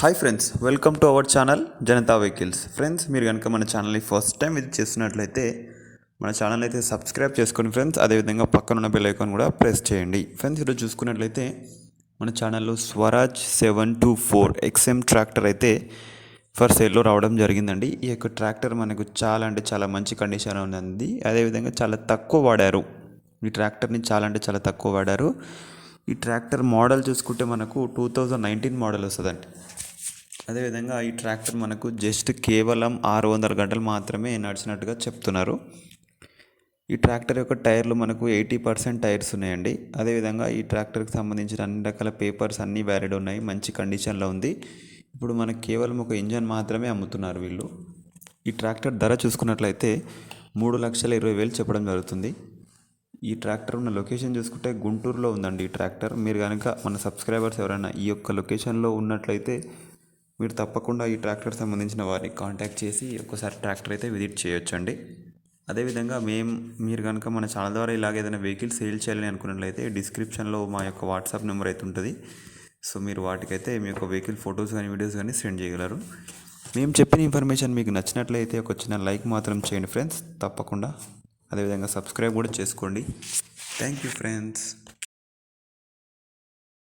Hi friends, welcome to our channel Janata vehicles. Friends, మీరు కనుక మన ఛానల్ని ఫస్ట్ టైం విజిట్ చేస్తున్నట్లయితే మన ఛానల్ అయితే సబ్స్క్రైబ్ చేసుకోండి ఫ్రెండ్స్. అదేవిధంగా పక్కనున్న బెల్ ఐకాన్ కూడా ప్రెస్ చేయండి. ఫ్రెండ్స్, ఈరోజు చూసుకున్నట్లయితే మన ఛానల్లో స్వరాజ్ 724 XM ట్రాక్టర్ అయితే ఫర్ సేల్లో రావడం జరిగిందండి. ఈ యొక్క ట్రాక్టర్ మనకు చాలా అంటే చాలా మంచి కండిషన్ ఉంది. అదేవిధంగా చాలా తక్కువ వాడారు. ఈ ట్రాక్టర్ని చాలా తక్కువ వాడారు. ఈ ట్రాక్టర్ మోడల్ చూసుకుంటే మనకు 2019 మోడల్ వస్తుందండి. అదేవిధంగా ఈ ట్రాక్టర్ మనకు జస్ట్ కేవలం 600 గంటలు మాత్రమే నడిచినట్టుగా చెప్తున్నారు. ఈ ట్రాక్టర్ యొక్క టైర్లు మనకు 80% టైర్స్ ఉన్నాయండి. అదేవిధంగా ఈ ట్రాక్టర్కి సంబంధించిన అన్ని రకాల పేపర్స్ అన్నీ వ్యాలిడ్ ఉన్నాయి, మంచి కండిషన్లో ఉంది. ఇప్పుడు మనకు కేవలం ఒక ఇంజన్ మాత్రమే అమ్ముతున్నారు వీళ్ళు. ఈ ట్రాక్టర్ ధర చూసుకున్నట్లయితే 3,20,000 చెప్పడం జరుగుతుంది. ఈ ట్రాక్టర్ ఉన్న లొకేషన్ చూసుకుంటే గుంటూరులో ఉందండి ఈ ట్రాక్టర్. మీరు కనుక మన సబ్స్క్రైబర్స్ ఎవరైనా ఈ యొక్క లొకేషన్లో ఉన్నట్లయితే మీరు తప్పకుండా ఈ ట్రాక్టర్ సంబంధించిన వారిని కాంటాక్ట్ చేసి ఒక్కసారి ట్రాక్టర్ అయితే విజిట్ చేయొచ్చండి. అదేవిధంగా మీరు కనుక మన ఛానల్ ద్వారా ఇలాగ ఏదైనా వెహికల్ సేల్ చేయాలని అనుకున్నట్లయితే డిస్క్రిప్షన్లో మా యొక్క వాట్సాప్ నెంబర్ అయితే ఉంటుంది. సో మీరు వాటికైతే మీ యొక్క వెహికల్ ఫొటోస్ కానీ వీడియోస్ కానీ సెండ్ చేయగలరు. మేము చెప్పిన ఇన్ఫర్మేషన్ మీకు నచ్చినట్లయితే ఒక చిన్న లైక్ మాత్రం చేయండి ఫ్రెండ్స్, తప్పకుండా. అదేవిధంగా సబ్స్క్రైబ్ కూడా చేసుకోండి. Thank you friends.